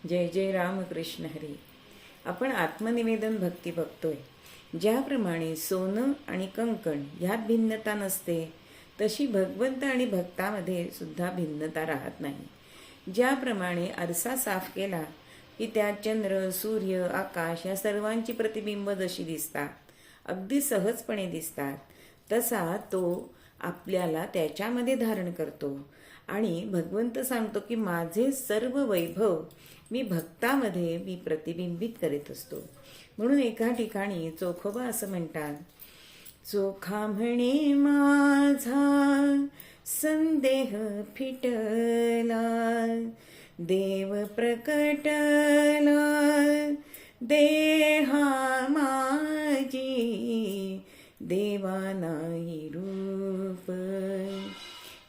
जय जय रामकृष्ण हरी. आपण आत्मनिवेदन भक्ती बघतोय. ज्याप्रमाणे सोनं आणि कंकण ह्यात भिन्नता नसते, तशी भगवंत आणि भक्तामध्ये सुद्धा भिन्नता राहत नाही. ज्याप्रमाणे आरसा साफ केला की त्यात चंद्र, सूर्य, आकाश या सर्वांची प्रतिबिंब जशी दिसतात, अगदी सहजपणे दिसतात, तसा तो आपल्याला त्याच्यामध्ये धारण करतो. आणि भगवंत सांगतो की माझे सर्व वैभव मी भक्तामध्ये मी प्रतिबिंबित करीत असतो. म्हणून एका ठिकाणी चोखोबा असं म्हणतात, चोखा म्हणे माझा संदेह फिटला, देव प्रकटला देहा माझी, देवा नाही रूप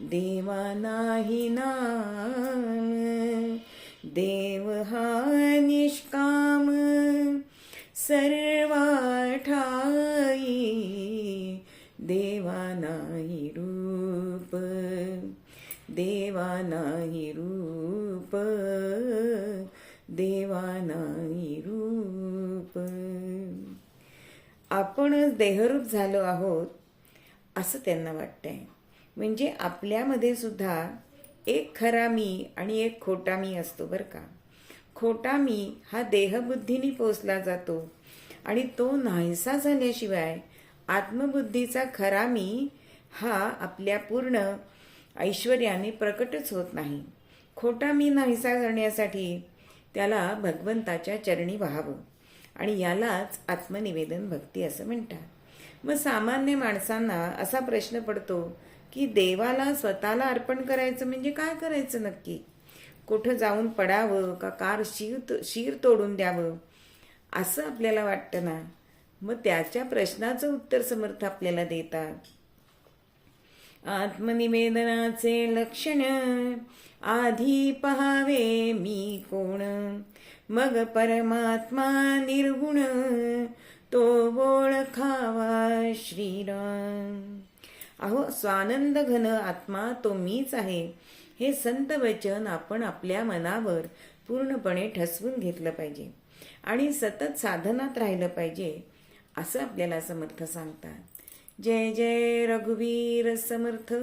देवा नाही नाम, देव हा निष्काम सर्वा ठाई, देवा नाही रूप देवा नाही रूप देवा नाही रूप. आपणच देहरूप झालो आहोत असं त्यांना वाटतंय. म्हणजे आपल्यामध्ये सुद्धा एक खरा मी आणि एक खोटा मी असतो बरं का. खोटा मी हा देहबुद्धीने पोचला जातो आणि तो नाहीसा झाल्याशिवाय आत्मबुद्धीचा खरा मी हा आपल्या पूर्ण ऐश्वर्याने प्रकटच होत नाही. खोटा मी नाहीसा करण्यासाठी त्याला भगवंताच्या चरणी व्हावं आणि यालाच आत्मनिवेदन भक्ती असं म्हणतात. मग सामान्य माणसांना असा प्रश्न पडतो की देवाला स्वतःला अर्पण करायचं म्हणजे काय करायचं नक्की? कुठं जाऊन पडावं का कार शीर तोडून द्यावं असं आपल्याला वाटतं ना. मग त्याच्या प्रश्नाचं उत्तर समर्थ आपल्याला देतात. आत्मनिवेदनाचे लक्षण आधी पहावे मी कोण, मग परमात्मा निर्गुण तो ओळखावा श्रीराम. अहो स्वानंद घन आत्मा तो मीच आहे हे संत वचन आपण आपल्या मनावर पूर्णपणे ठसवून घेतलं पाहिजे आणि सतत साधनात राहिलं पाहिजे असं आपल्याला समर्थ सांगतात. जय जय रघुवीर समर्थ.